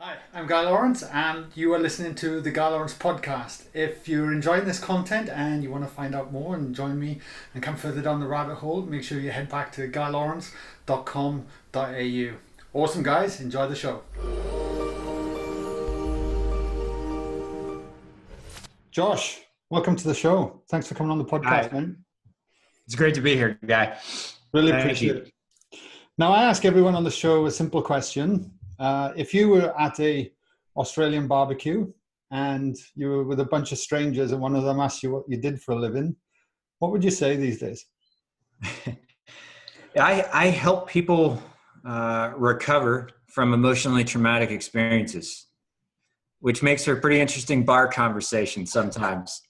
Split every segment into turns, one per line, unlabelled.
Hi, I'm Guy Lawrence, and you are listening to the Guy Lawrence podcast. If you're enjoying this content and you want to find out more and join me and come further down the rabbit hole, make sure you head back to guylawrence.com.au. Awesome, guys. Enjoy the show. Josh, welcome to the show. Thanks for coming on the podcast,
Hi.
man.
It's great to be here, Guy.
Really
Thank
appreciate
you.
it. Now, I ask everyone on the show a simple question. If you were at a Australian barbecue and you were with a bunch of strangers and one of them asked you what you did for a living, what would you say these days?
I help people recover from emotionally traumatic experiences, which makes for a pretty interesting bar conversation sometimes.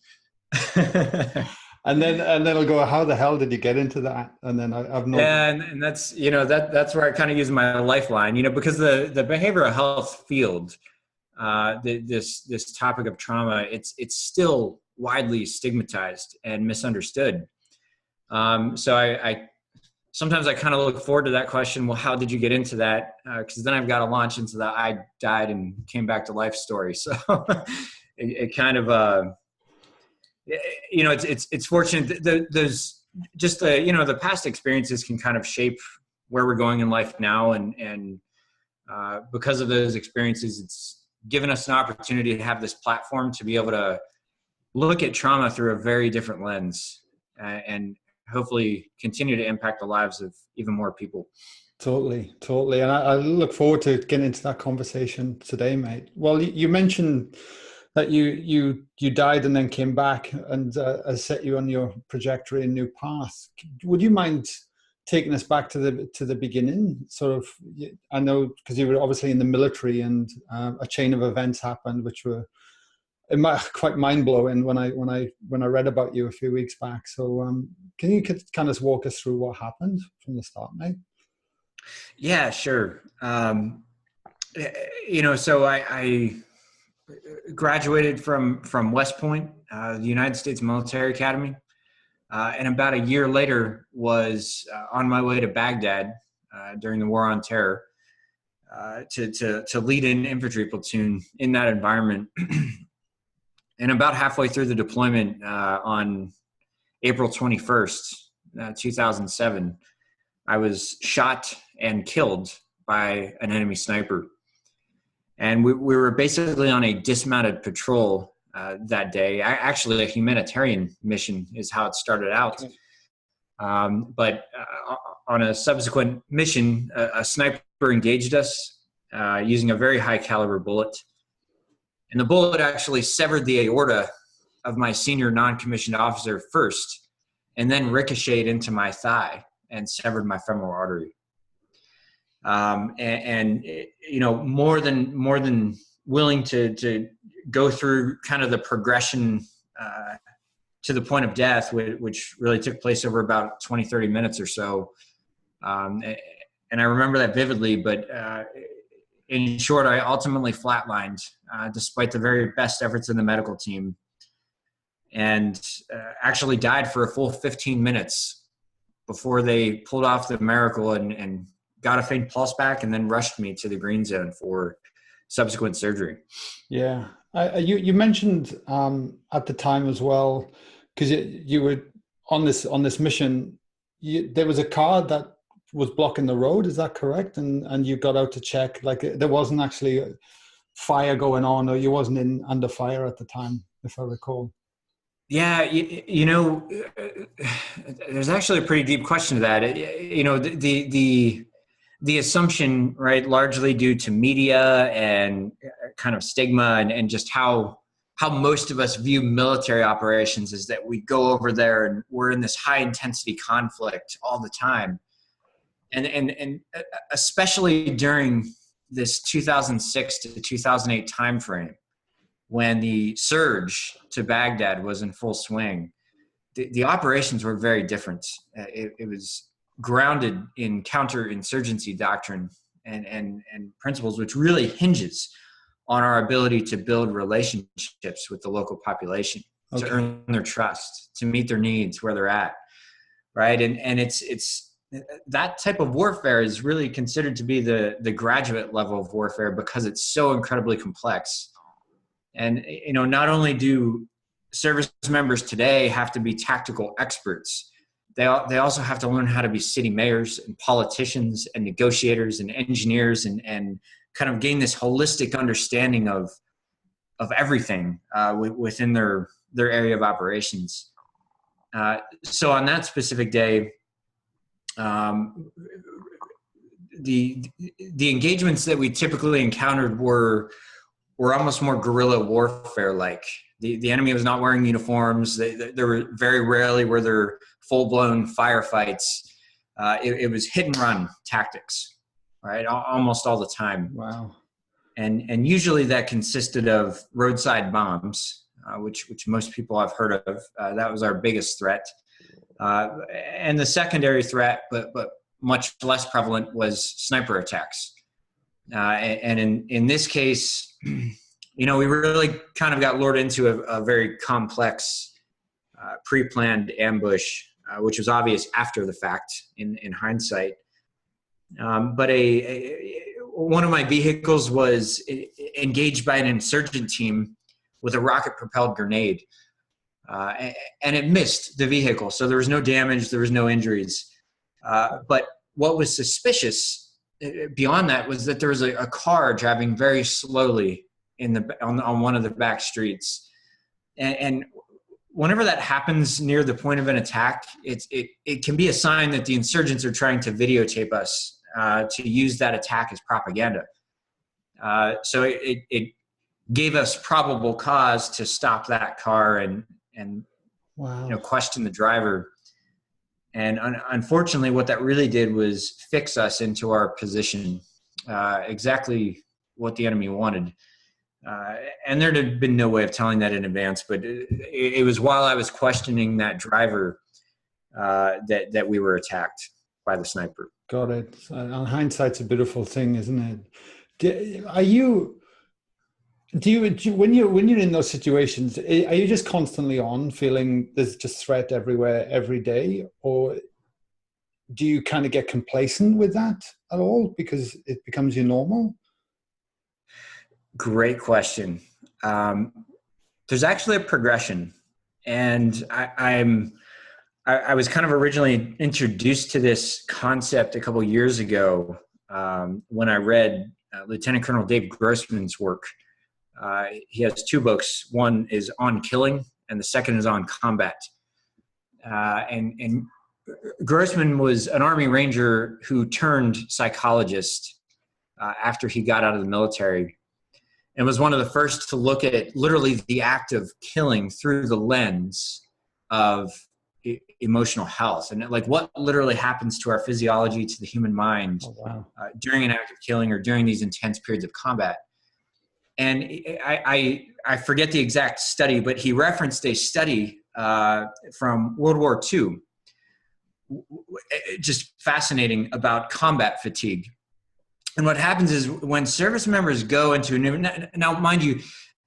And then it'll go, how the hell did you get into that? And then I've no.
Yeah, and that's that's where I kind of use my lifeline, because the behavioral health field, this topic of trauma, it's still widely stigmatized and misunderstood. So I sometimes I kind of look forward to that question. Well, how did you get into that? Because then I've got to launch into the I died and came back to life story. So it kind of it's fortunate. There's just the past experiences can kind of shape where we're going in life now, and because of those experiences, it's given us an opportunity to have this platform to be able to look at trauma through a very different lens, and hopefully continue to impact the lives of even more people.
Totally. And I look forward to getting into that conversation today, mate. Well, you mentioned that you died and then came back and has set you on your trajectory and new path. Would you mind taking us back to the beginning? Sort of, I know because you were obviously in the military and a chain of events happened, which were quite mind blowing when I read about you a few weeks back. So can you kind of walk us through what happened from the start, mate?
Yeah, sure. So I graduated from West Point, the United States Military Academy, and about a year later was on my way to Baghdad during the War on Terror to lead an infantry platoon in that environment. And about halfway through the deployment on April 21st, 2007, I was shot and killed by an enemy sniper. And we were basically on a dismounted patrol that day. Actually, a humanitarian mission is how it started out. But on a subsequent mission, a sniper engaged us using a very high caliber bullet. And the bullet actually severed the aorta of my senior non-commissioned officer first, and then ricocheted into my thigh and severed my femoral artery. More than willing to go through kind of the progression to the point of death, which really took place over about 20, 30 minutes or so. And I remember that vividly, but in short, I ultimately flatlined despite the very best efforts in the medical team, and actually died for a full 15 minutes before they pulled off the miracle and got a faint pulse back, and then rushed me to the green zone for subsequent surgery.
Yeah, you mentioned at the time as well, because you were on this mission. There was a car that was blocking the road. Is that correct? And you got out to check. Like there wasn't actually a fire going on, or you wasn't under fire at the time, if I recall.
Yeah, there's actually a pretty deep question to that. The assumption, right, largely due to media and kind of stigma and just how most of us view military operations, is that we go over there and we're in this high intensity conflict all the time. And especially during this 2006 to 2008 timeframe, when the surge to Baghdad was in full swing, the operations were very different. It was grounded in counterinsurgency doctrine and principles, which really hinges on our ability to build relationships with the local population, to earn their trust, to meet their needs where they're at, right? And it's that type of warfare is really considered to be the graduate level of warfare because it's so incredibly complex. And, not only do service members today have to be tactical experts, they also have to learn how to be city mayors and politicians and negotiators and engineers and kind of gain this holistic understanding of everything within their area of operations. So on that specific day, the engagements that we typically encountered were almost more guerrilla warfare like. The enemy was not wearing uniforms. There were very rarely were there full-blown firefights. It was hit and run tactics, right? Almost all the time.
Wow.
And usually that consisted of roadside bombs, which most people have heard of. That was our biggest threat. And the secondary threat, but much less prevalent, was sniper attacks. And in this case, we really kind of got lured into a very complex pre-planned ambush, which was obvious after the fact in hindsight. But one of my vehicles was engaged by an insurgent team with a rocket-propelled grenade. And it missed the vehicle, so there was no damage, there was no injuries. But what was suspicious beyond that was that there was a car driving very slowly on one of the back streets. And whenever that happens near the point of an attack, it can be a sign that the insurgents are trying to videotape us to use that attack as propaganda. So it gave us probable cause to stop that car and
wow.
Question the driver. And unfortunately, what that really did was fix us into our position, exactly what the enemy wanted. And there had been no way of telling that in advance, but it was while I was questioning that driver that we were attacked by the sniper.
Got it. And hindsight's a beautiful thing, isn't it? When you're in those situations, are you just constantly on feeling there's just threat everywhere every day, or do you kind of get complacent with that at all because it becomes your normal?
Great question. There's actually a progression, and I was kind of originally introduced to this concept a couple years ago when I read Lieutenant Colonel Dave Grossman's work. He has two books. One is on killing, and the second is on combat. And Grossman was an Army Ranger who turned psychologist after he got out of the military, and was one of the first to look at literally the act of killing through the lens of emotional health and like what literally happens to our physiology, to the human mind during an act of killing or during these intense periods of combat. And I forget the exact study, but he referenced a study from World War II, just fascinating, about combat fatigue. And what happens is when service members go into a new, now mind you,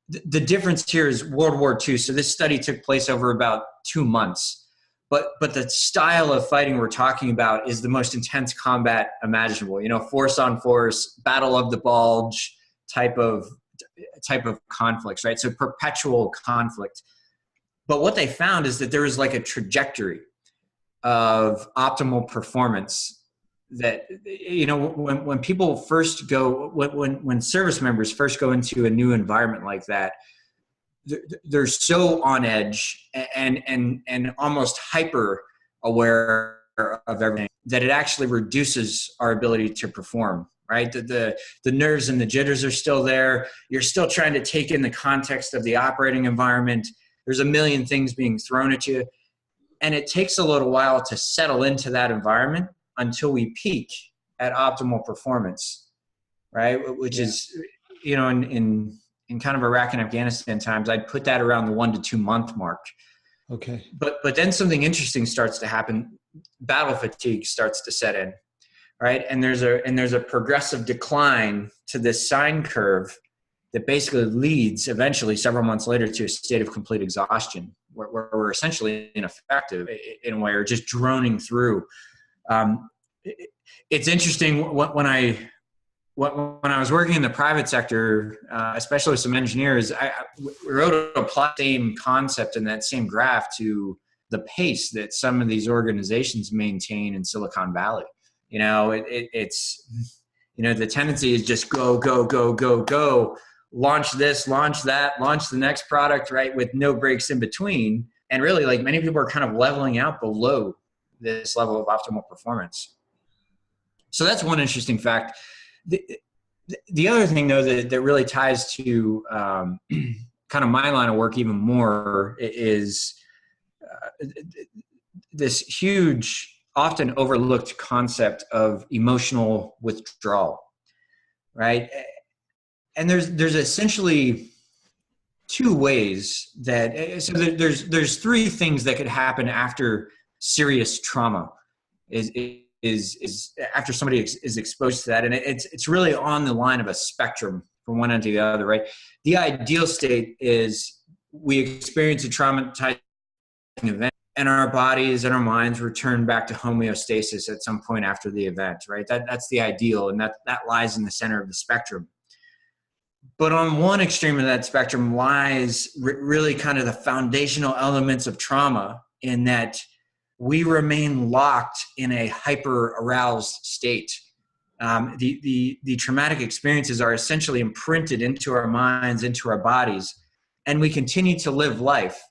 the difference here is World War II. So this study took place over about 2 months, but the style of fighting we're talking about is the most intense combat imaginable, force on force, battle of the bulge type of conflicts, right? So perpetual conflict. But what they found is that there was like a trajectory of optimal performance that, when people first go, when service members first go into a new environment like that, they're so on edge and almost hyper aware of everything that it actually reduces our ability to perform, right? The nerves and the jitters are still there. You're still trying to take in the context of the operating environment. There's a million things being thrown at you. And it takes a little while to settle into that environment until we peak at optimal performance, right? Which is, in kind of Iraq and Afghanistan times, I'd put that around the 1 to 2 month mark.
Okay.
But then something interesting starts to happen. Battle fatigue starts to set in, right? And there's a progressive decline to this sine curve that basically leads eventually several months later to a state of complete exhaustion where we're essentially ineffective in a way, or just droning through It's interesting when I was working in the private sector, especially with some engineers, we wrote to apply the same concept in that same graph to the pace that some of these organizations maintain in Silicon Valley. It's the tendency is just go, go, go, go, go, launch this, launch that, launch the next product, right, with no breaks in between. And really, like, many people are kind of leveling out below this level of optimal performance. So that's one interesting fact. The other thing, though, that really ties to kind of my line of work even more is this huge, often overlooked concept of emotional withdrawal, right? And there's essentially two ways that, so there's three things that could happen after serious trauma is after somebody is exposed to that. And it's really on the line of a spectrum from one end to the other, right? The ideal state is we experience a traumatizing event and our bodies and our minds return back to homeostasis at some point after the event, right? That's the ideal, and that lies in the center of the spectrum. But on one extreme of that spectrum lies really kind of the foundational elements of trauma, in that we remain locked in a hyper-aroused state. The traumatic experiences are essentially imprinted into our minds, into our bodies, and we continue to live life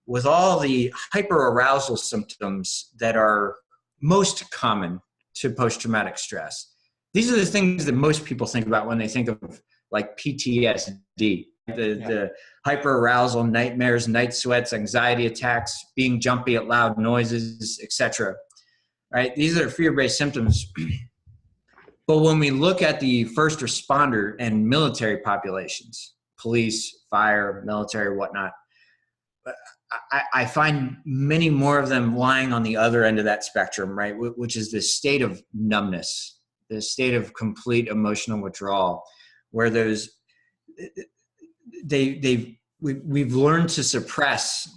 with all the hyper-arousal symptoms that are most common to post-traumatic stress. These are the things that most people think about when they think of, like, PTSD. The hyper-arousal, nightmares, night sweats, anxiety attacks, being jumpy at loud noises, etc. Right? These are fear-based symptoms. But when we look at the first responder and military populations, police, fire, military, whatnot, I find many more of them lying on the other end of that spectrum, right? Which is this state of numbness, this state of complete emotional withdrawal, where we've learned to suppress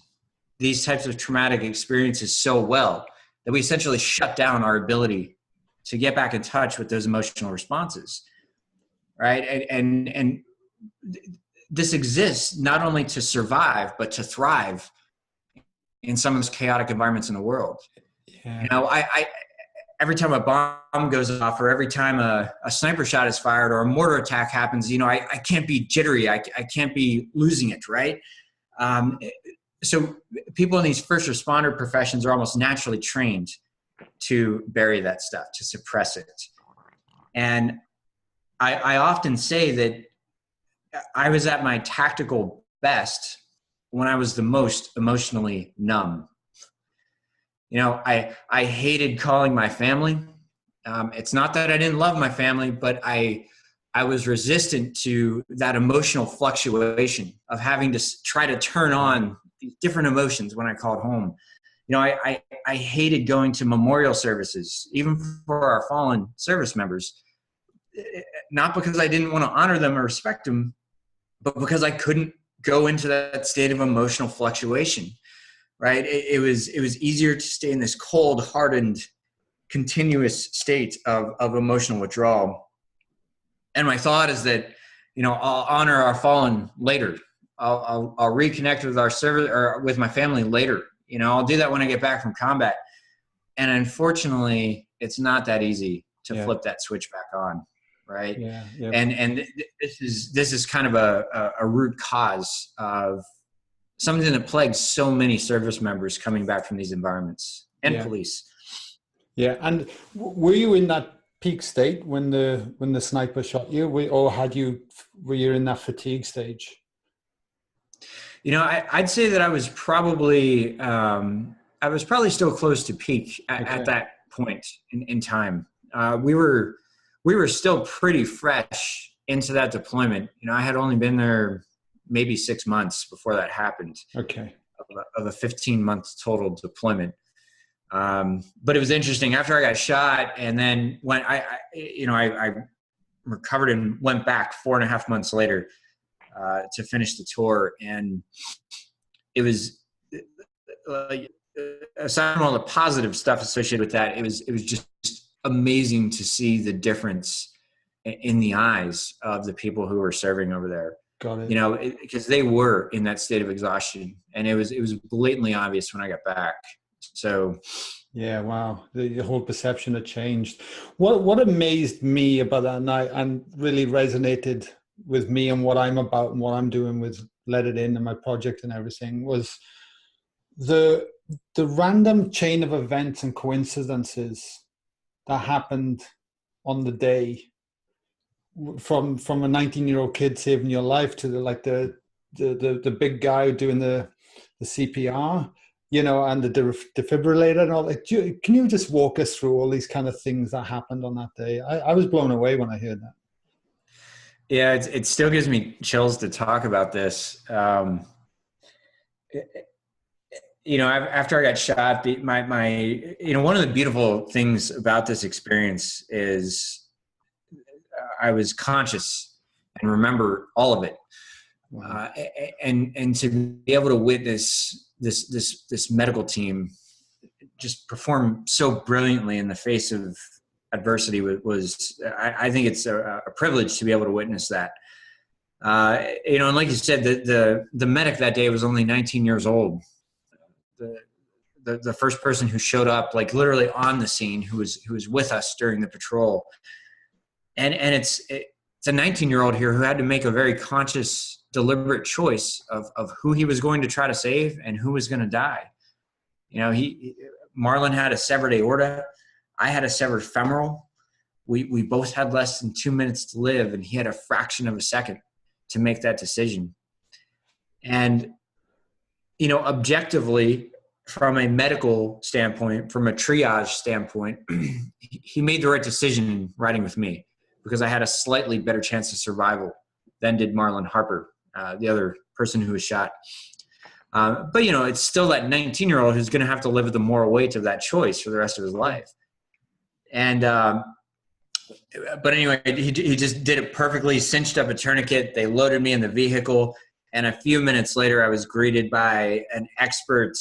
these types of traumatic experiences so well that we essentially shut down our ability to get back in touch with those emotional responses, right? And this exists not only to survive, but to thrive in some of those chaotic environments in the world. Yeah. I every time a bomb goes off, or every time a sniper shot is fired, or a mortar attack happens, I can't be jittery. I can't be losing it, right? So people in these first responder professions are almost naturally trained to bury that stuff, to suppress it. And I often say that I was at my tactical best when I was the most emotionally numb. I hated calling my family. It's not that I didn't love my family, but I was resistant to that emotional fluctuation of having to try to turn on these different emotions when I called home. I hated going to memorial services, even for our fallen service members, not because I didn't want to honor them or respect them, but because I couldn't go into that state of emotional fluctuation. Right? It was easier to stay in this cold, hardened, continuous state of emotional withdrawal. And my thought is that, I'll honor our fallen later. I'll reconnect with our service or with my family later. I'll do that when I get back from combat. And unfortunately, it's not that easy to flip that switch back on. Right? Yeah. And this is kind of a root cause of something that plagues so many service members coming back from these environments, and police.
Yeah. And were you in that peak state when the sniper shot you, or were you in that fatigue stage?
I'd say that I was probably still close to peak at that point in time. We were still pretty fresh into that deployment. I had only been there maybe 6 months before that happened. Okay. Of a 15-month total deployment. But it was interesting. After I got shot, and then when I recovered and went back 4.5 months later to finish the tour, and it was aside from all the positive stuff associated with that, it was just amazing to see the difference in the eyes of the people who were serving over there.
Got it.
You know, because they were in that state of exhaustion, and it was blatantly obvious when I got back. So,
yeah, wow, the whole perception had changed. What amazed me about that night and really resonated with me and what I'm about and what I'm doing with Let It In and my project and everything was the random chain of events and coincidences that happened on the day, from a 19-year-old kid saving your life to the big guy doing the CPR, you know, and the defibrillator and all that. Can you just walk us through all these kind of things that happened on that day? I was blown away when I heard that.
Yeah, it still gives me chills to talk about this. You know, after I got shot, my you know, one of the beautiful things about this experience is I was conscious and remember all of it. Wow. And to be able to witness this medical team just perform so brilliantly in the face of adversity was I think it's a privilege to be able to witness that. You know, and like you said, the medic that day was only 19 years old. The first person who showed up, like literally on the scene, who was with us during the patrol, and it's a 19-year-old here who had to make a very conscious, deliberate choice of who he was going to try to save and who was going to die. You know, Marlon had a severed aorta, I had a severed femoral. We both had less than 2 minutes to live, and he had a fraction of a second to make that decision. And you know, objectively, from a medical standpoint, from a triage standpoint, he made the right decision in riding with me because I had a slightly better chance of survival than did Marlon Harper, the other person who was shot. But, you know, it's still that 19-year-old who's going to have to live with the moral weight of that choice for the rest of his life. And, but anyway, he just did it perfectly, cinched up a tourniquet. They loaded me in the vehicle. And a few minutes later, I was greeted by an expert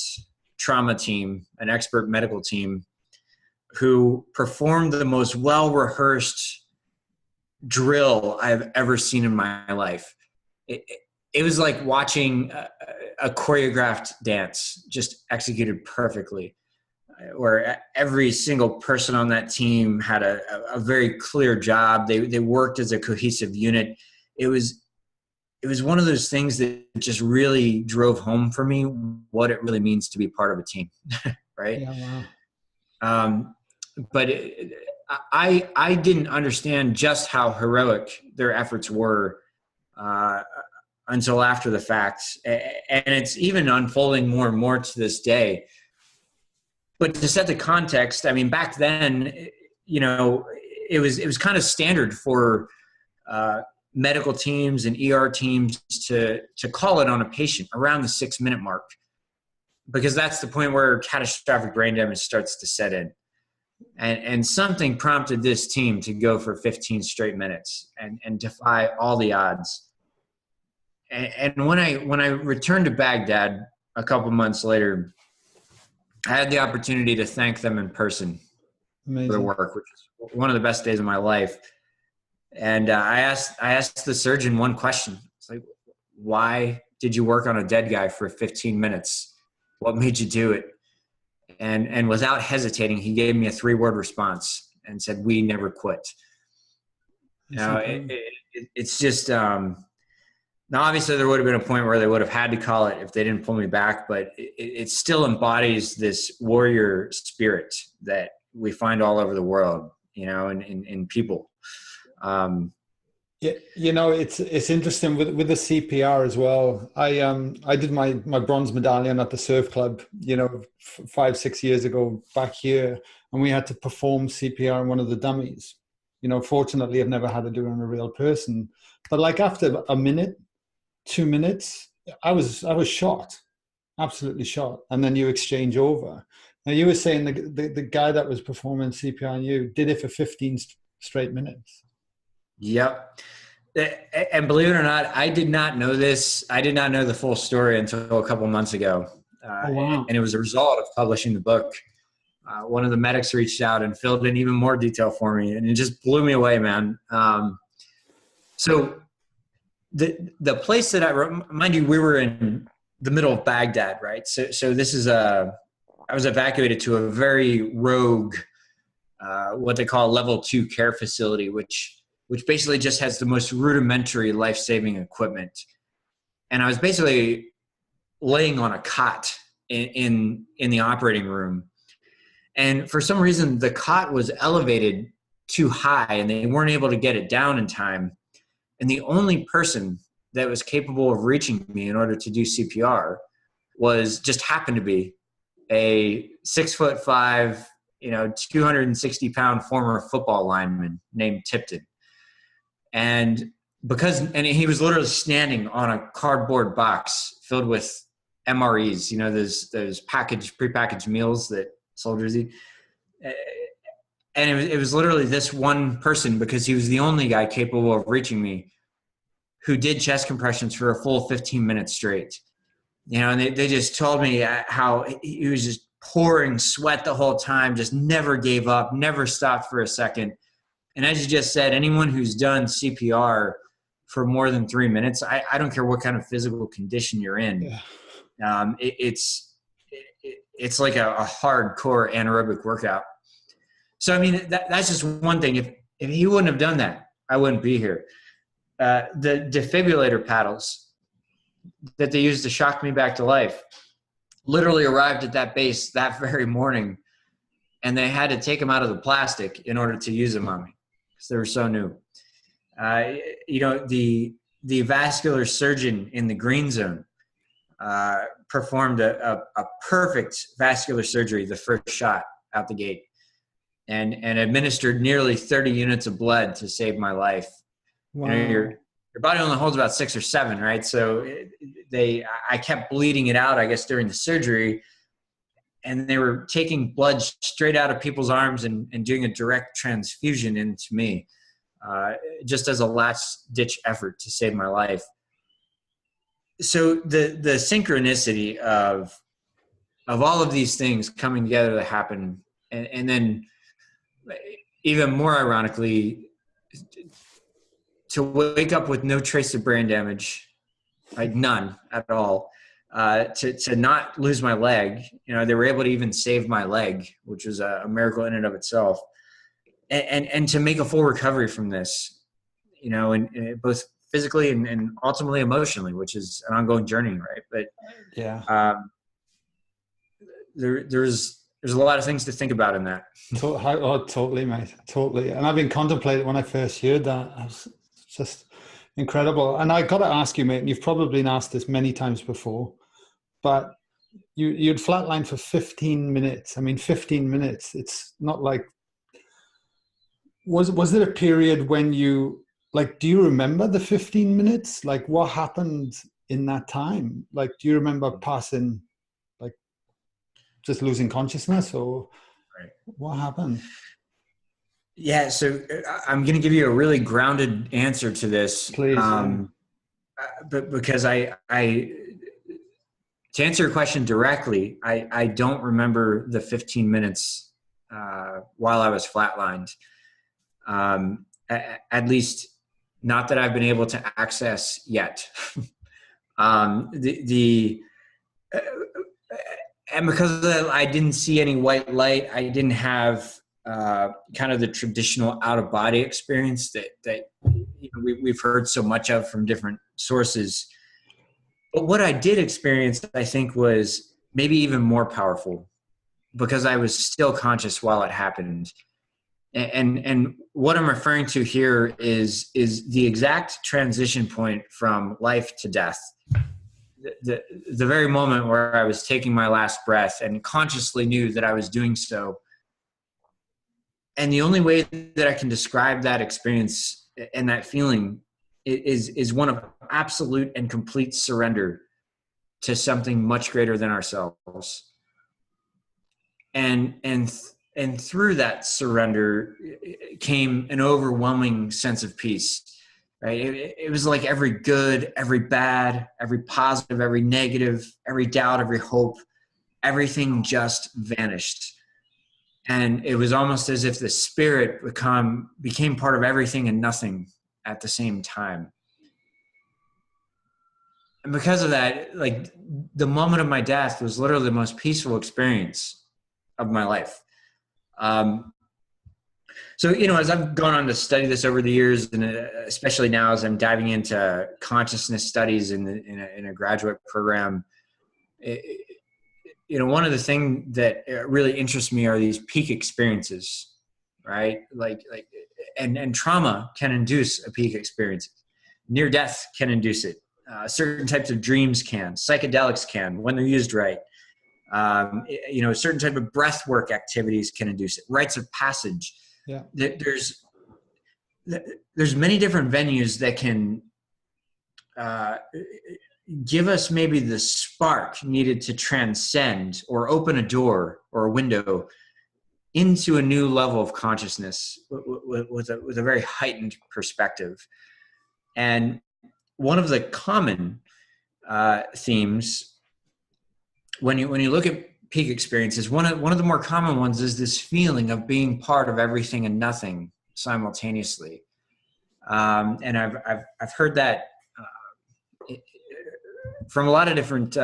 trauma team, an expert medical team, who performed the most well-rehearsed drill I've ever seen in my life. It was like watching a choreographed dance, just executed perfectly, where every single person on that team had a very clear job. They worked as a cohesive unit. It was one of those things that just really drove home for me what it really means to be part of a team, right?
Yeah, wow.
But I didn't understand just how heroic their efforts were until after the fact, and it's even unfolding more and more to this day. But to set the context, I mean, back then, you know, it was kind of standard for medical teams and ER teams to call it on a patient around the 6-minute mark, because that's the point where catastrophic brain damage starts to set in. And something prompted this team to go for 15 straight minutes and defy all the odds. And when I returned to Baghdad a couple months later, I had the opportunity to thank them in person. Amazing. For their work, which is one of the best days of my life. And I asked the surgeon one question. It's like, why did you work on a dead guy for 15 minutes? What made you do it? And without hesitating, he gave me a 3-word response and said, "We never quit." Now, it's just, now obviously there would have been a point where they would have had to call it if they didn't pull me back, but it still embodies this warrior spirit that we find all over the world, you know, in people.
Yeah, you know, it's interesting with the CPR as well. I did my bronze medallion at the surf club, you know, 5-6 years ago back here, and we had to perform CPR on one of the dummies. You know, fortunately, I've never had to do it on a real person, but like after a minute, 2 minutes, I was shot, absolutely shot, and then you exchange over. Now you were saying the guy that was performing CPR on you did it for 15 straight minutes.
Yep. And believe it or not, I did not know this. I did not know the full story until a couple months ago.
Oh, wow.
And it was a result of publishing the book. One of the medics reached out and filled in even more detail for me, and it just blew me away, man. So the place that mind you, we were in the middle of Baghdad, right? So this is I was evacuated to a very rogue, what they call a level 2 care facility, which basically just has the most rudimentary life-saving equipment. And I was basically laying on a cot in the operating room. And for some reason, the cot was elevated too high and they weren't able to get it down in time. And the only person that was capable of reaching me in order to do CPR just happened to be a 6'5", 260-pound former football lineman named Tipton. And he was literally standing on a cardboard box filled with MREs, those prepackaged meals that soldiers eat. And it was literally this one person, because he was the only guy capable of reaching me, who did chest compressions for a full 15 minutes straight. And they just told me how he was just pouring sweat the whole time, just never gave up, never stopped for a second. And as you just said, anyone who's done CPR for more than 3 minutes, I don't care what kind of physical condition you're in. Yeah. It's like a hardcore anaerobic workout. So, I mean, that's just one thing. If he wouldn't have done that, I wouldn't be here. The defibrillator paddles that they used to shock me back to life literally arrived at that base that very morning, and they had to take them out of the plastic in order to use them on me because they were so new. The vascular surgeon in the green zone performed a perfect vascular surgery the first shot out the gate, and administered nearly 30 units of blood to save my life. Wow. Your body only holds about 6 or 7, right? So I kept bleeding it out, I guess, during the surgery, and they were taking blood straight out of people's arms and doing a direct transfusion into me, just as a last-ditch effort to save my life. So the synchronicity of all of these things coming together to happen, and then even more ironically, to wake up with no trace of brain damage, like none at all, to not lose my leg. They were able to even save my leg, which was a miracle in and of itself, and to make a full recovery from this, and both physically and ultimately emotionally, which is an ongoing journey, right? But yeah, there's a lot of things to think about in that.
Oh, totally, mate, totally. And I've been contemplating when I first heard that. It's just incredible. And I got to ask you, mate, and you've probably been asked this many times before, but you'd flatline for 15 minutes. I mean, 15 minutes. It's not like. Was there a period when you, like, do you remember the 15 minutes? Like, what happened in that time? Like, do you remember passing, like, just losing consciousness, or right. What happened?
Yeah, so I'm going to give you a really grounded answer to this.
Please.
But because to answer your question directly, I don't remember the 15 minutes while I was flatlined. At least not that I've been able to access yet. And because I didn't see any white light, I didn't have kind of the traditional out-of-body experience that we've heard so much of from different sources. But what I did experience, I think, was maybe even more powerful, because I was still conscious while it happened. And what I'm referring to here is the exact transition point from life to death. The very moment where I was taking my last breath and consciously knew that I was doing so. And the only way that I can describe that experience and that feeling is one of absolute and complete surrender to something much greater than ourselves. And through that surrender came an overwhelming sense of peace. Right? It was like every good, every bad, every positive, every negative, every doubt, every hope everything just vanished. And it was almost as if the spirit became part of everything and nothing at the same time. And because of that, like, the moment of my death was literally the most peaceful experience of my life. So, as I've gone on to study this over the years, and especially now as I'm diving into consciousness studies in a graduate program, one of the things that really interests me are these peak experiences, right? And trauma can induce a peak experience. Near death can induce it. Certain types of dreams can. Psychedelics can, when they're used right. Certain type of breath work activities can induce it. Rites of passage.
Yeah.
There's many different venues that can give us maybe the spark needed to transcend or open a door or a window into a new level of consciousness with a very heightened perspective. And one of the common themes when you look at peak experiences, one of the more common ones is this feeling of being part of everything and nothing simultaneously. And I've heard that from a lot of different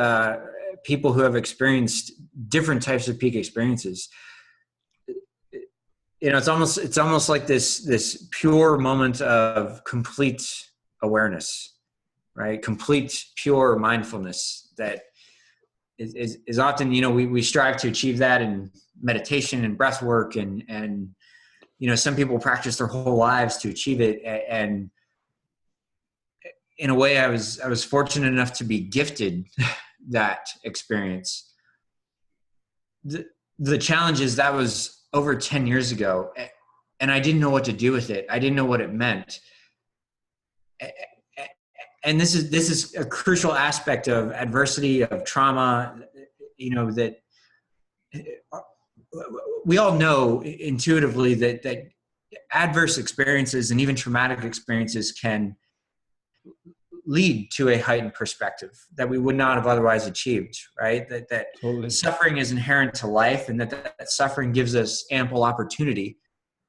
people who have experienced different types of peak experiences. It's almost like this pure moment of complete awareness, right? Complete pure mindfulness that is often, we strive to achieve that in meditation and breath work, and some people practice their whole lives to achieve it. And in a way, I was fortunate enough to be gifted that experience. The challenge is that was over 10 years ago, and I didn't know what to do with it. I didn't know what it meant. And this is a crucial aspect of adversity, of trauma, that we all know intuitively that adverse experiences and even traumatic experiences can lead to a heightened perspective that we would not have otherwise achieved, right? That
Totally.
Suffering is inherent to life, and that suffering gives us ample opportunity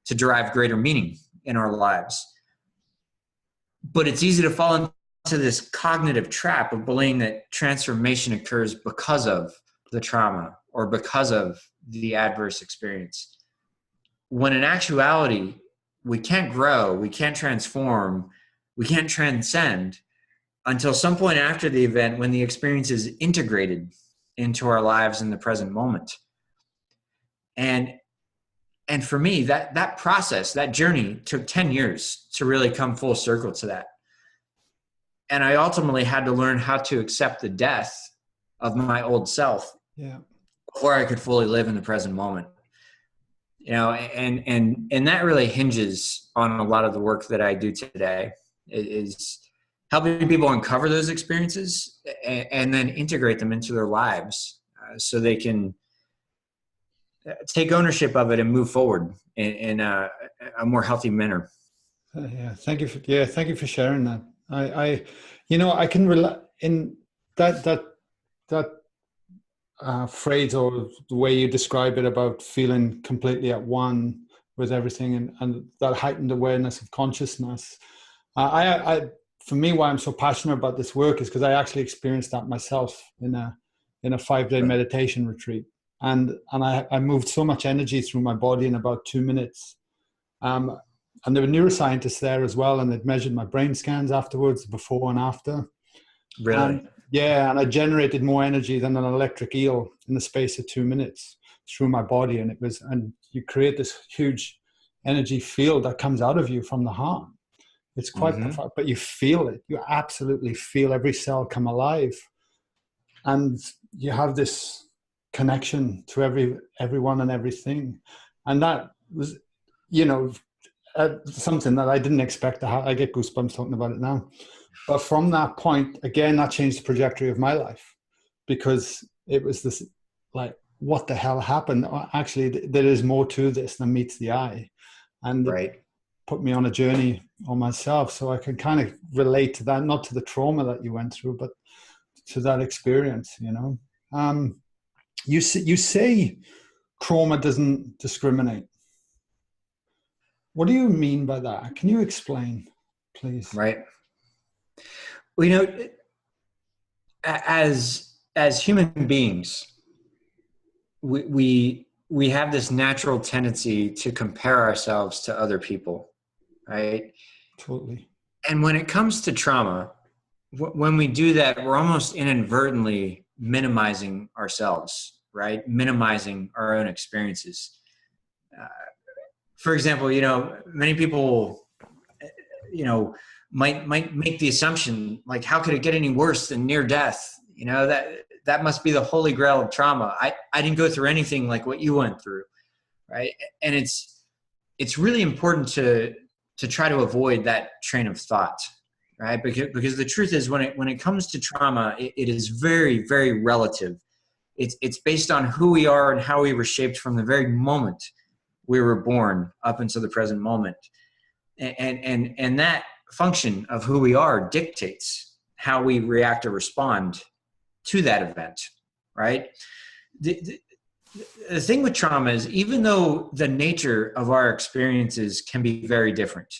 to derive greater meaning in our lives. But it's easy to fall into this cognitive trap of believing that transformation occurs because of the trauma or because of the adverse experience. When in actuality, we can't grow, we can't transform, we can't transcend until some point after the event when the experience is integrated into our lives in the present moment. And for me, that process, that journey took 10 years to really come full circle to that. And I ultimately had to learn how to accept the death of my old self before I could fully live in the present moment. And that really hinges on a lot of the work that I do today, is helping people uncover those experiences and then integrate them into their lives so they can take ownership of it and move forward in a more healthy manner.
Thank you for sharing that. I can relate in that phrase, or the way you describe it, about feeling completely at one with everything and that heightened awareness of consciousness. For me, why I'm so passionate about this work is because I actually experienced that myself in a 5-day meditation retreat. And I moved so much energy through my body in about 2 minutes. And there were neuroscientists there as well, and they'd measured my brain scans afterwards, before and after.
Really?
And I generated more energy than an electric eel in the space of 2 minutes through my body. And you create this huge energy field that comes out of you from the heart. It's quite profound, but you feel it. You absolutely feel every cell come alive. And you have this connection to everyone and everything. And that was, something that I didn't expect to have. I get goosebumps talking about it now. But from that point, again, that changed the trajectory of my life, because it was this, like, what the hell happened? Actually, there is more to this than meets the eye. And it put me on a journey on myself. So I can kind of relate to that, not to the trauma that you went through, but to that experience, You say trauma doesn't discriminate. What do you mean by that? Can you explain, please?
Right. Well, you know, as human beings, we have this natural tendency to compare ourselves to other people, right?
Totally.
And when it comes to trauma, when we do that, we're almost inadvertently minimizing ourselves, right? Minimizing our own experiences. For example, you know, many people, you know, might make the assumption, like, how could it get any worse than near death? You know, that must be the holy grail of trauma. I didn't go through anything like what you went through, right? And it's really important to try to avoid that train of thought, right? Because the truth is, when it comes to trauma, it is very, very relative. It's based on who we are and how we were shaped from the very moment we were born up until the present moment. And that function of who we are dictates how we react or respond to that event, right? The thing with trauma is, even though the nature of our experiences can be very different,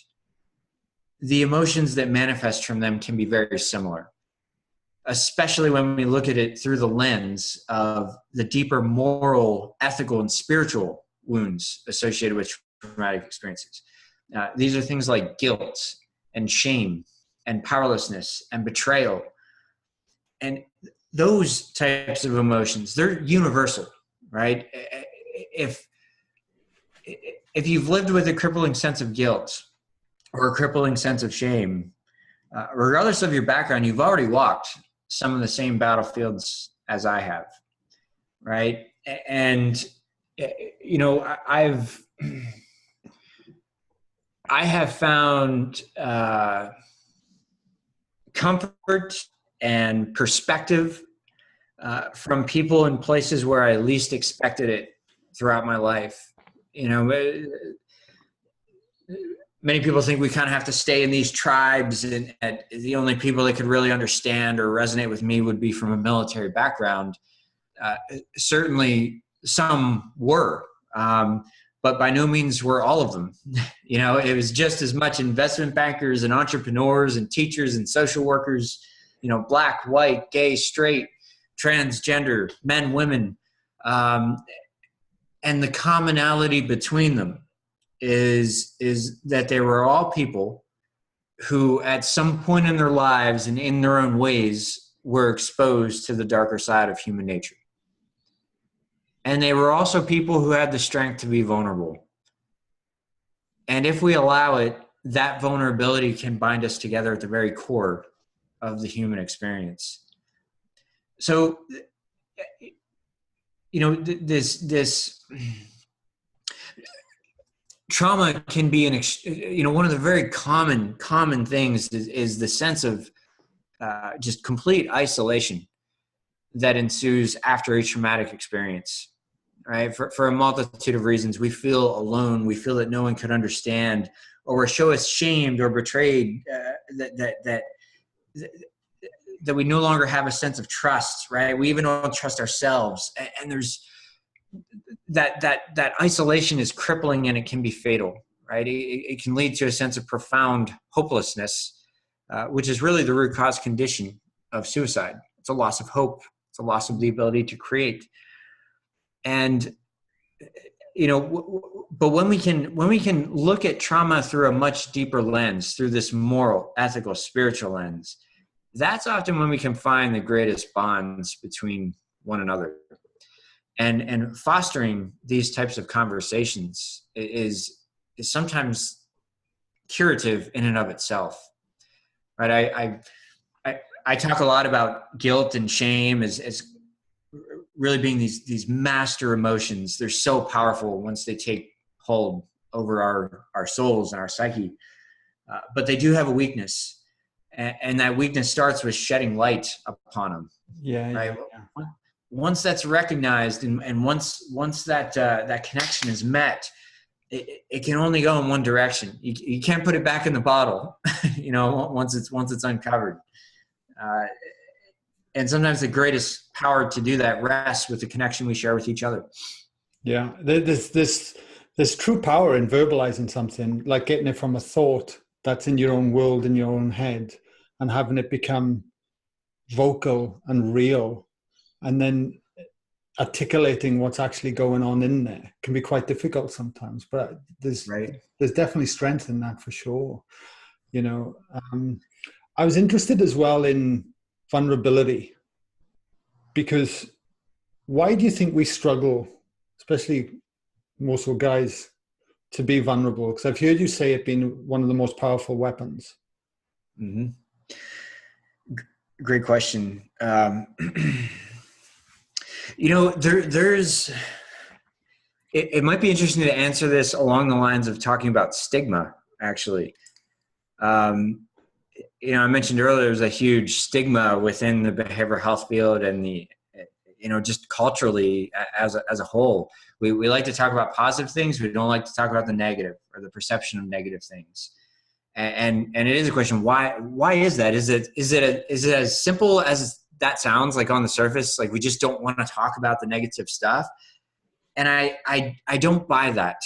the emotions that manifest from them can be very similar, especially when we look at it through the lens of the deeper moral, ethical, and spiritual wounds associated with traumatic experiences. These are things like guilt and shame and powerlessness and betrayal. And those types of emotions, they're universal, right? If you've lived with a crippling sense of guilt or a crippling sense of shame, regardless of your background, you've already walked some of the same battlefields as I have, right? And, you know, I have found comfort and perspective from people in places where I least expected it throughout my life. You know, many people think we kind of have to stay in these tribes, and the only people that could really understand or resonate with me would be from a military background. Certainly some were, but by no means were all of them. You know, it was just as much investment bankers and entrepreneurs and teachers and social workers, you know, black, white, gay, straight, transgender, men, women. And the commonality between them is that they were all people who at some point in their lives and in their own ways were exposed to the darker side of human nature. And they were also people who had the strength to be vulnerable. And if we allow it, that vulnerability can bind us together at the very core of the human experience. So, you know, this trauma can be one of the very common things is the sense of just complete isolation that ensues after a traumatic experience, right? For a multitude of reasons, we feel alone. We feel that no one could understand, or we're so ashamed or betrayed that we no longer have a sense of trust, right? We even don't trust ourselves. And there's that isolation is crippling, and it can be fatal, right? It can lead to a sense of profound hopelessness, which is really the root cause condition of suicide. It's a loss of hope. It's a loss of the ability to create. And, you know, but when we can look at trauma through a much deeper lens, through this moral, ethical, spiritual lens, that's often when we can find the greatest bonds between one another. And fostering these types of conversations is sometimes curative in and of itself, right? I talk a lot about guilt and shame as really being these master emotions. They're so powerful once they take hold over our souls and our psyche, but they do have a weakness, and that weakness starts with shedding light upon them.
Yeah,
right.
Yeah.
Once that's recognized, and once that connection is met, it can only go in one direction. You can't put it back in the bottle, you know, once it's uncovered. And sometimes the greatest power to do that rests with the connection we share with each other.
Yeah, there's true power in verbalizing something, like getting it from a thought that's in your own world, in your own head, and having it become vocal and real, and then articulating what's actually going on in there can be quite difficult sometimes. But there's definitely strength in that for sure. You know, I was interested as well in vulnerability, because why do you think we struggle, especially more so guys, to be vulnerable? Because I've heard you say it being one of the most powerful weapons.
Mm-hmm. Great question. You know, it might be interesting to answer this along the lines of talking about stigma, actually. You know, I mentioned earlier there's a huge stigma within the behavioral health field and the, you know, just culturally as a whole. We like to talk about positive things. We don't like to talk about the negative or the perception of negative things. And it is a question, why is that? Is it as simple as that sounds, like on the surface? Like we just don't want to talk about the negative stuff. And I don't buy that,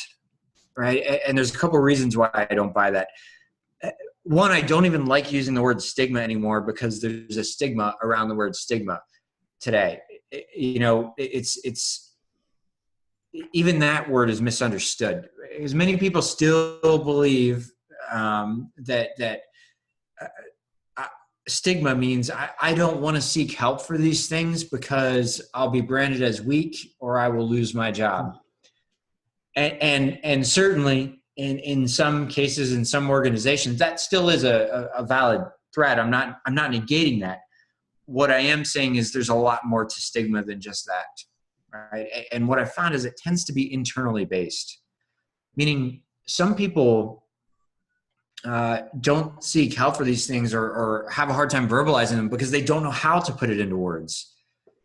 right? And there's a couple of reasons why I don't buy that. One, I don't even like using the word stigma anymore, because there's a stigma around the word stigma today. You know, it's even that word is misunderstood, because many people still believe that stigma means I don't want to seek help for these things because I'll be branded as weak or I will lose my job. And certainly in some cases, in some organizations, that still is a valid threat. I'm not negating that. What I am saying is there's a lot more to stigma than just that, right? And what I found is it tends to be internally based, meaning some people don't seek help for these things or have a hard time verbalizing them because they don't know how to put it into words.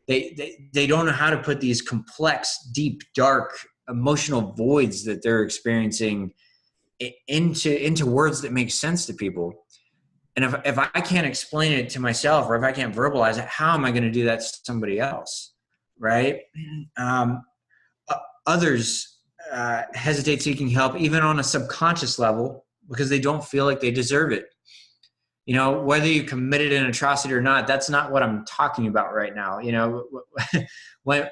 They don't know how to put these complex, deep, dark, emotional voids that they're experiencing into words that make sense to people. And if I can't explain it to myself, or if I can't verbalize it, how am I going to do that to somebody else, right? Others hesitate seeking help even on a subconscious level because they don't feel like they deserve it. You know, whether you committed an atrocity or not, that's not what I'm talking about right now. You know, when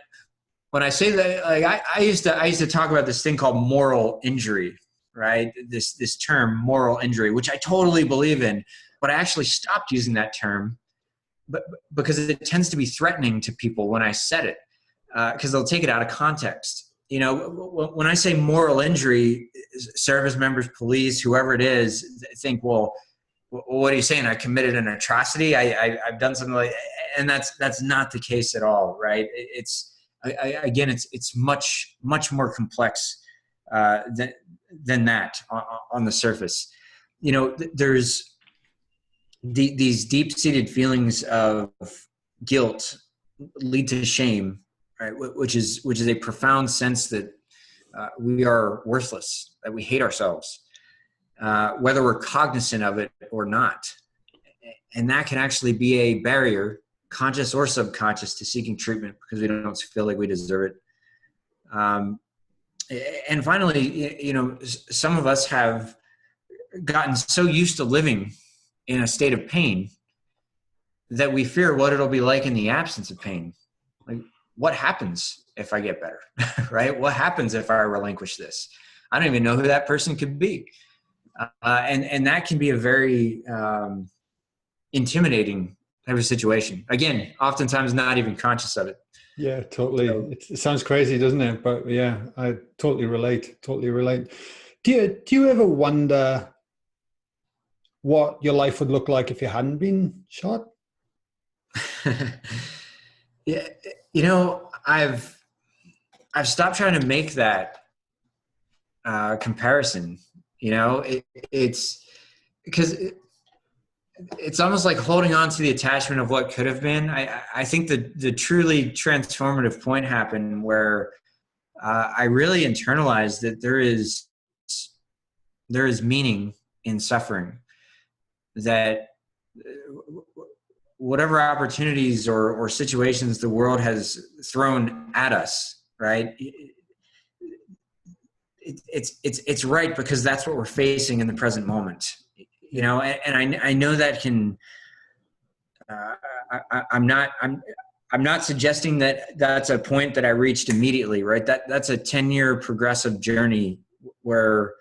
I say that, like I used to talk about this thing called moral injury, right? This term, moral injury, which I totally believe in, but I actually stopped using that term, but because it tends to be threatening to people when I said it, because they'll take it out of context. You know, when I say moral injury, service members, police, whoever it is, think, well, what are you saying? I committed an atrocity. I've done something like, and that's not the case at all, right? Again, it's much more complex than that on the surface. You know, there's these deep-seated feelings of guilt lead to shame, right? Which is a profound sense that we are worthless, that we hate ourselves, whether we're cognizant of it or not. And that can actually be a barrier, conscious or subconscious, to seeking treatment because we don't feel like we deserve it. And finally, you know, some of us have gotten so used to living in a state of pain that we fear what it'll be like in the absence of pain. Like, what happens if I get better, right? What happens if I relinquish this? I don't even know who that person could be. And that can be a very intimidating type of situation. Again, oftentimes not even conscious of it.
Yeah, totally.
So,
it sounds crazy, doesn't it? But yeah, I totally relate. Totally relate. Do you ever wonder what your life would look like if you hadn't been shot?
yeah, you know, I've stopped trying to make that comparison. You know, it's because it's almost like holding on to the attachment of what could have been. I think the truly transformative point happened where I really internalized that there is meaning in suffering, that whatever opportunities or situations the world has thrown at us, right? It's right, because that's what we're facing in the present moment, you know. And I know that can. I'm not suggesting that that's a point that I reached immediately, right? That's a 10-year progressive journey where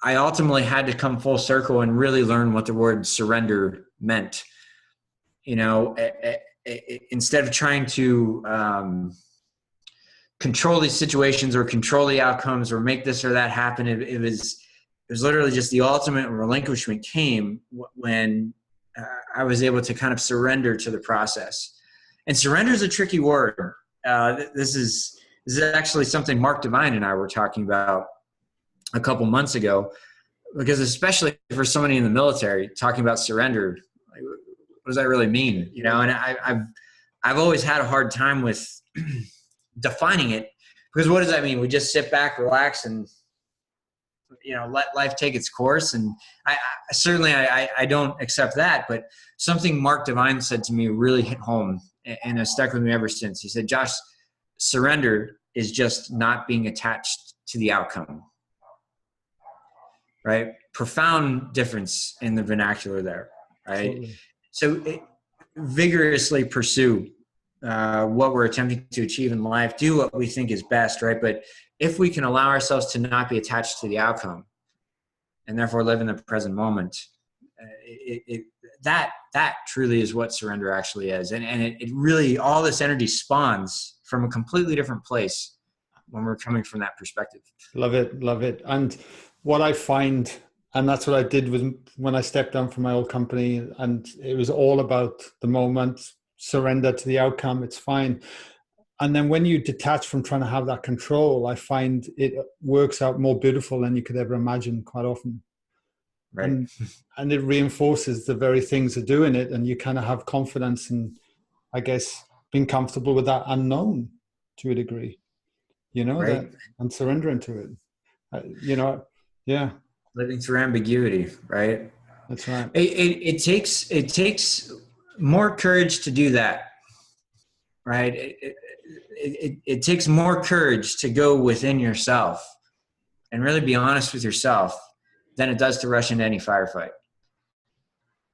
I ultimately had to come full circle and really learn what the word surrender meant. You know, instead of trying to control these situations or control the outcomes or make this or that happen, it was literally just the ultimate relinquishment came when I was able to kind of surrender to the process. And surrender is a tricky word. This is actually something Mark Devine and I were talking about a couple months ago, because especially for somebody in the military, talking about surrender, like, what does that really mean? You know, and I've always had a hard time with defining it, because what does that mean? We just sit back, relax, and, you know, let life take its course. And I certainly don't accept that, but something Mark Devine said to me really hit home and has stuck with me ever since. He said, Josh, surrender is just not being attached to the outcome. Right? Profound difference in the vernacular there, right? Absolutely. So vigorously pursue what we're attempting to achieve in life, do what we think is best, right? But if we can allow ourselves to not be attached to the outcome and therefore live in the present moment, that truly is what surrender actually is. And it really, all this energy spawns from a completely different place when we're coming from that perspective.
Love it. Love it. And what I find, and that's what I did when I stepped down from my old company, and it was all about the moment, surrender to the outcome, it's fine. And then when you detach from trying to have that control, I find it works out more beautiful than you could ever imagine quite often.
Right.
And it reinforces the very things that are doing it, and you kind of have confidence and, I guess, being comfortable with that unknown to a degree, you know,
right.
that, and surrendering to it, you know. Yeah.
Living through ambiguity, right?
That's right.
It takes more courage to do that, right? It takes more courage to go within yourself and really be honest with yourself than it does to rush into any firefight.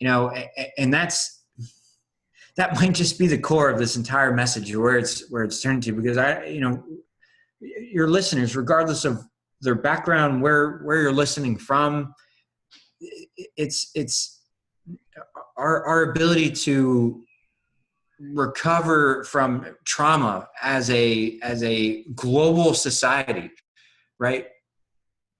You know, and that might just be the core of this entire message, where it's turned to, because your listeners, regardless of their background, where you're listening from, it's our ability to recover from trauma as a global society, right,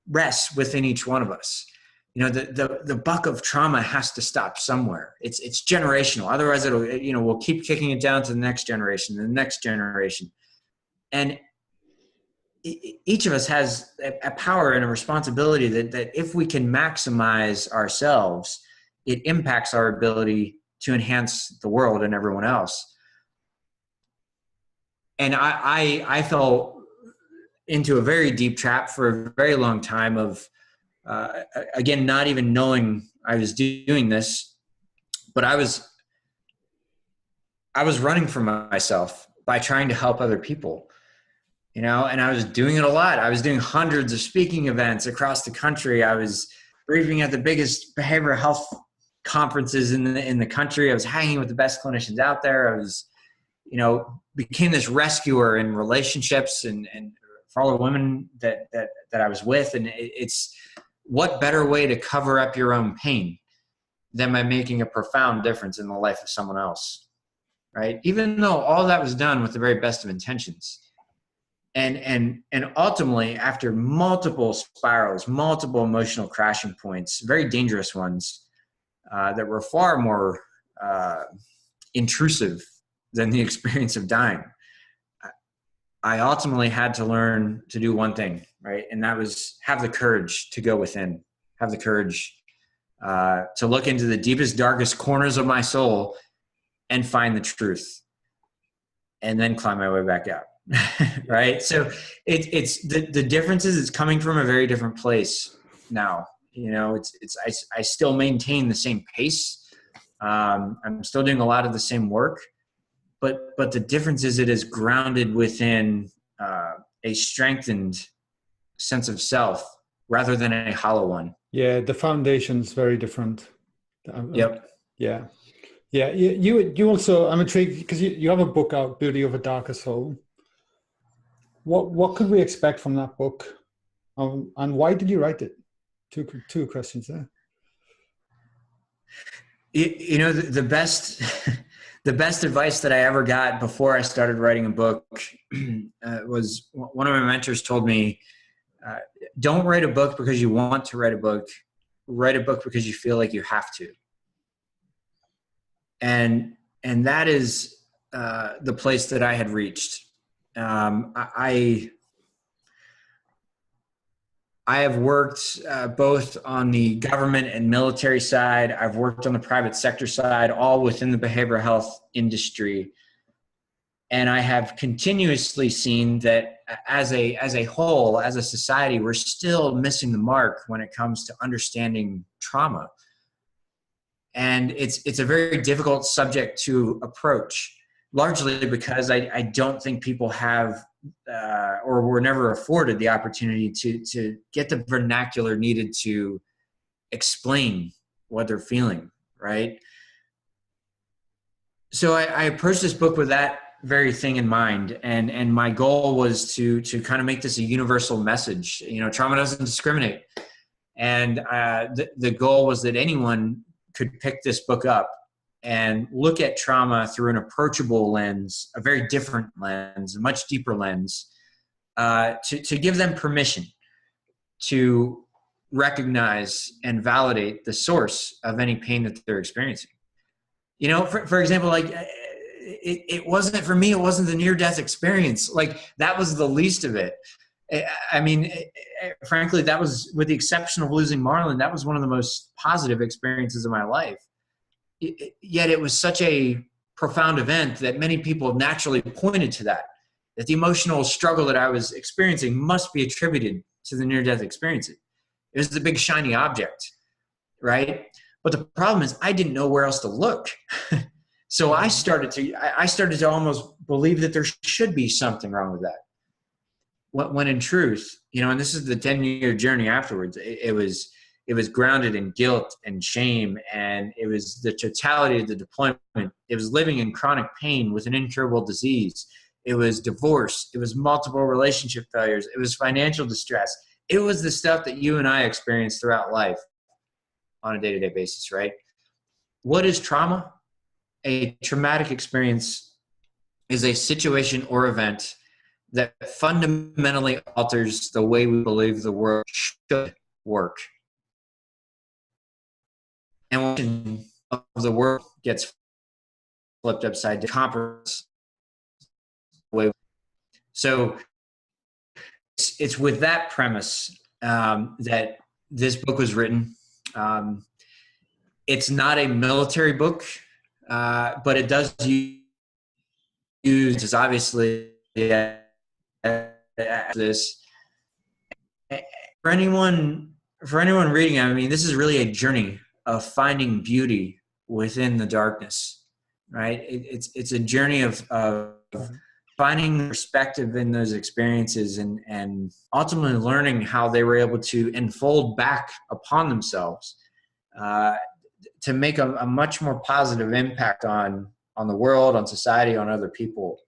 rests within each one of us. You know, the buck of trauma has to stop somewhere. It's generational. Otherwise we'll keep kicking it down to the next generation, and each of us has a power and a responsibility that if we can maximize ourselves, it impacts our ability to enhance the world and everyone else. And I fell into a very deep trap for a very long time of, again, not even knowing I was doing this, but I was running from myself by trying to help other people. You know, and I was doing it a lot. I was doing hundreds of speaking events across the country. I was briefing at the biggest behavioral health conferences in the country. I was hanging with the best clinicians out there. I was, became this rescuer in relationships and for all the women that I was with. And it's, what better way to cover up your own pain than by making a profound difference in the life of someone else, right? Even though all that was done with the very best of intentions. And ultimately, after multiple spirals, multiple emotional crashing points, very dangerous ones, that were far more intrusive than the experience of dying, I ultimately had to learn to do one thing, right? And that was have the courage to go within, have the courage to look into the deepest, darkest corners of my soul and find the truth, and then climb my way back out. Right. So it's the difference is it's coming from a very different place now. I still maintain the same pace I'm still doing a lot of the same work, but the difference is it is grounded within a strengthened sense of self rather than a hollow one.
Yeah, the foundation's very different.
Yep.
Yeah. Yeah. You also, I'm intrigued because you have a book out, Beauty of a Darker Soul. What could we expect from that book? And why did you write it? Two questions there.
You know, the best the best advice that I ever got before I started writing a book was one of my mentors told me, don't write a book because you want to write a book. Write a book because you feel like you have to. And that is the place that I had reached. I have worked both on the government and military side. I've worked on the private sector side, all within the behavioral health industry. And I have continuously seen that as a whole, as a society, we're still missing the mark when it comes to understanding trauma. And it's a very difficult subject to approach, largely because I don't think people have or were never afforded the opportunity to get the vernacular needed to explain what they're feeling, right? So I approached this book with that very thing in mind, and my goal was to kind of make this a universal message. You know, trauma doesn't discriminate, and the goal was that anyone could pick this book up and look at trauma through an approachable lens, a very different lens, a much deeper lens, to give them permission to recognize and validate the source of any pain that they're experiencing. You know, for example, like it wasn't for me, it wasn't the near-death experience. Like that was the least of it. I mean, frankly, that was, with the exception of losing Marlon, that was one of the most positive experiences of my life. Yet it was such a profound event that many people naturally pointed to that the emotional struggle that I was experiencing must be attributed to the near-death experience. It was the big shiny object, right? But the problem is I didn't know where else to look. So I started to almost believe that there should be something wrong with that. When in truth, you know, and this is the 10-year journey afterwards, it was grounded in guilt and shame, and it was the totality of the deployment. It was living in chronic pain with an incurable disease. It was divorce. It was multiple relationship failures. It was financial distress. It was the stuff that you and I experience throughout life on a day-to-day basis, right? What is trauma? A traumatic experience is a situation or event that fundamentally alters the way we believe the world should work. And when the world gets flipped upside down, compromise. So it's with that premise that this book was written. It's not a military book, but it does use obviously this. For anyone reading it, I mean, this is really a journey of finding beauty within the darkness, right? It's a journey of finding perspective in those experiences and ultimately learning how they were able to unfold back upon themselves to make a much more positive impact on the world, on society, on other people,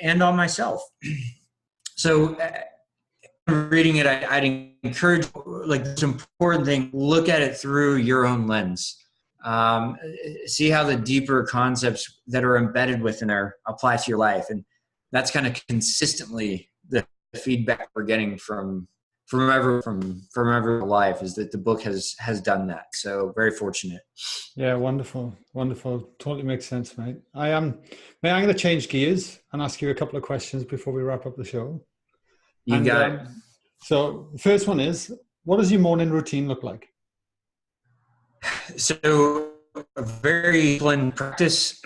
and on myself. So reading it, I'd encourage, like, this important thing, look at it through your own lens. See how the deeper concepts that are embedded within there apply to your life. And that's kind of consistently the feedback we're getting from every life, is that the book has done that. So very fortunate.
Yeah, wonderful. Totally makes sense, mate. I'm going to change gears and ask you a couple of questions before we wrap up the show.
You got it.
So the first one is, what does your morning routine look like?
So a very disciplined practice.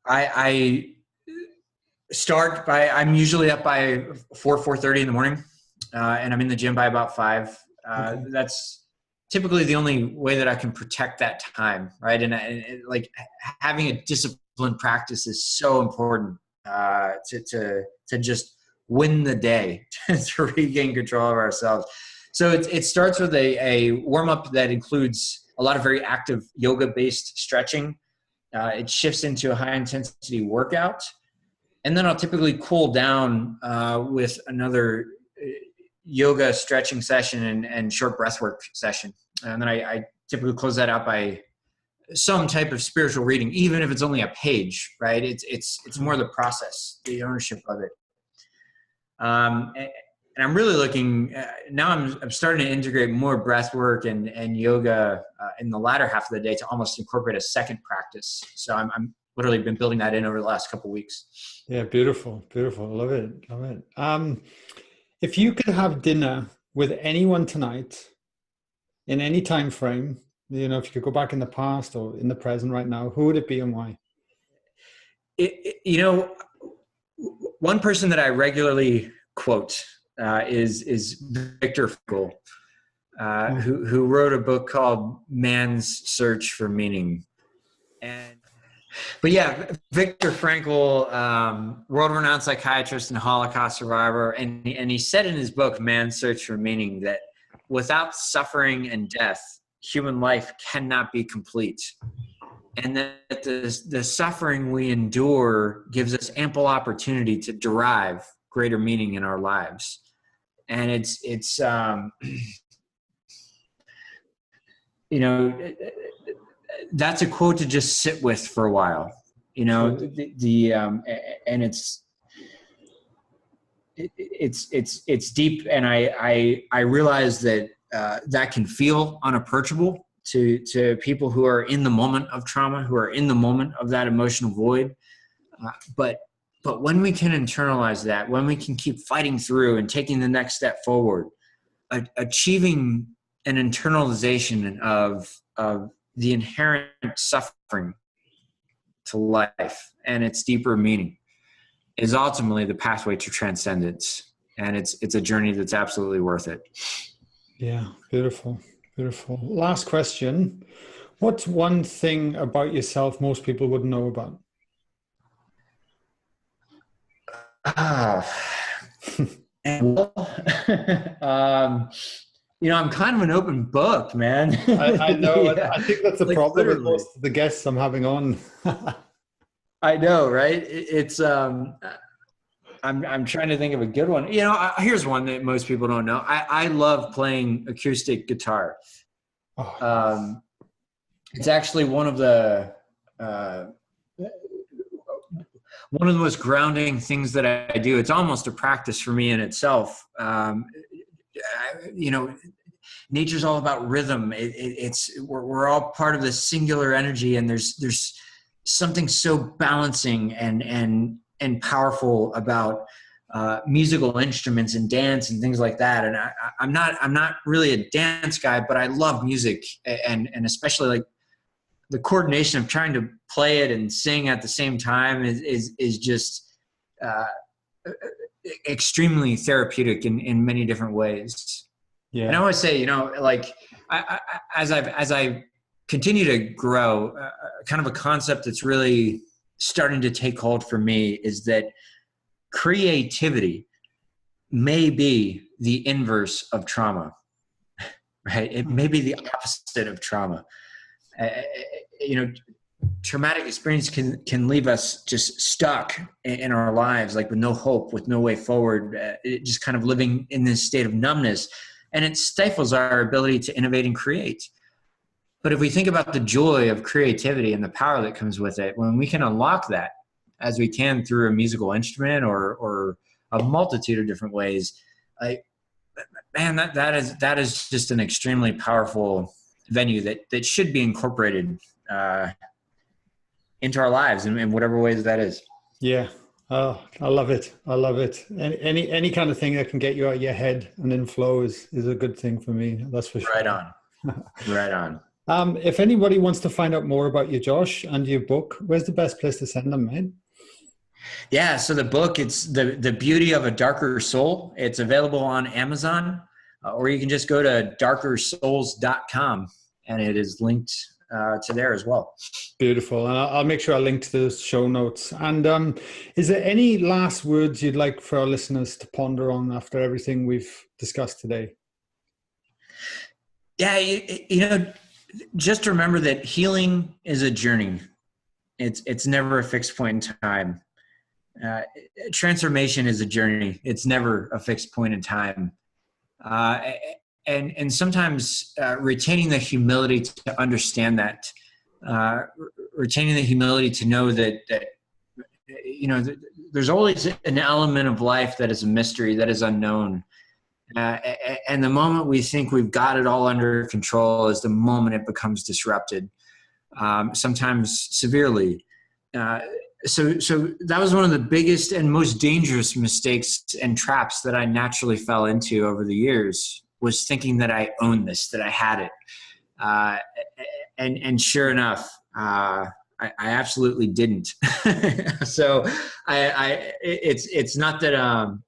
I start by, I'm usually up by 4:30 in the morning, and I'm in the gym by about 5. Okay. That's typically the only way that I can protect that time, right? And like having a disciplined practice is so important to just win the day, to regain control of ourselves. So it starts with a warm-up that includes a lot of very active yoga-based stretching. It shifts into a high-intensity workout. And then I'll typically cool down with another yoga stretching session and short breathwork session. And then I typically close that out by some type of spiritual reading, even if it's only a page, right? It's more the process, the ownership of it. And I'm really looking now. I'm starting to integrate more breath work and yoga in the latter half of the day to almost incorporate a second practice. So I'm literally been building that in over the last couple of weeks.
Yeah, beautiful, beautiful. Love it, love it. If you could have dinner with anyone tonight, in any time frame, you know, if you could go back in the past or in the present right now, who would it be and why?
You know, one person that I regularly quote is Viktor Frankl, who wrote a book called Man's Search for Meaning. But yeah, Viktor Frankl, world-renowned psychiatrist and Holocaust survivor, and he said in his book Man's Search for Meaning that without suffering and death, human life cannot be complete. And that the suffering we endure gives us ample opportunity to derive greater meaning in our lives. And it's you know, that's a quote to just sit with for a while, you know, and it's deep. And I realize that that can feel unapproachable to people who are in the moment of trauma, who are in the moment of that emotional void. But when we can internalize that, when we can keep fighting through and taking the next step forward, achieving an internalization of the inherent suffering to life and its deeper meaning is ultimately the pathway to transcendence. And it's a journey that's absolutely worth it.
Yeah, beautiful, beautiful. Last question. What's one thing about yourself most people wouldn't know about?
Well, you know, I'm kind of an open book, man.
I know. Yeah. I think that's the
like,
problem
literally.
with most of the guests I'm having on.
I know, right? It's I'm trying to think of a good one. You know, here's one that most people don't know. I love playing acoustic guitar. Oh, it's actually one of the most grounding things that I do. It's almost a practice for me in itself. You know, nature's all about rhythm. We're all part of this singular energy, and there's something so balancing and powerful about musical instruments and dance and things like that. And I'm not really a dance guy, but I love music, and especially like the coordination of trying to play it and sing at the same time is just extremely therapeutic in many different ways. Yeah. And I always say, you know, like as I continue to grow, kind of a concept that's really starting to take hold for me is that creativity may be the inverse of trauma, right? It may be the opposite of trauma. You know, traumatic experience can leave us just stuck in our lives, like with no hope, with no way forward, just kind of living in this state of numbness, and it stifles our ability to innovate and create. But if we think about the joy of creativity and the power that comes with it, when we can unlock that, as we can through a musical instrument or a multitude of different ways, like, man, that is just an extremely powerful venue that should be incorporated into our lives in whatever ways that is.
Yeah. Oh, I love it. I love it. Any kind of thing that can get you out of your head and in flow is a good thing for me. That's for sure.
Right on. Right on.
If anybody wants to find out more about you, Josh, and your book, where's the best place to send them, man?
Yeah. So the book, it's the Beauty of a Darker Soul. It's available on Amazon. or you can just go to darkersouls.com, and it is linked to there as well.
Beautiful. And I'll make sure I link to the show notes. And is there any last words you'd like for our listeners to ponder on after everything we've discussed today?
Yeah, just remember that healing is a journey. It's never a fixed point in time. Transformation is a journey. It's never a fixed point in time. And sometimes retaining the humility to understand that, retaining the humility to know that there's always an element of life that is a mystery, that is unknown. And the moment we think we've got it all under control is the moment it becomes disrupted, sometimes severely. So that was one of the biggest and most dangerous mistakes and traps that I naturally fell into over the years, was thinking that I owned this, that I had it. And sure enough, I absolutely didn't. So it's not that,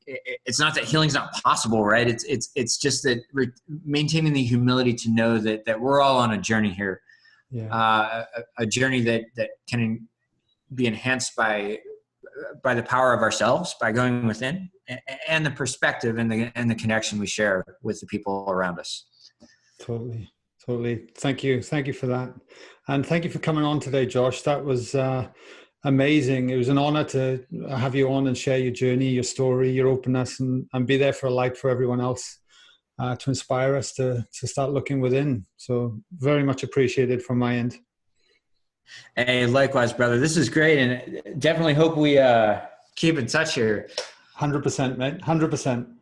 it's not that healing's not possible, right? It's just that maintaining the humility to know that we're all on a journey here. Yeah. A journey that can be enhanced by the power of ourselves, by going within, and the perspective and the connection we share with the people around us. Totally.
Thank you for that, and thank you for coming on today, Josh. That was amazing. It was an honor to have you on and share your journey, your story, your openness, and be there for a light for everyone else, to inspire us to start looking within. So very much appreciated from my end.
Hey, likewise, brother. This is great, and definitely hope we keep in touch here.
100%, mate. 100%.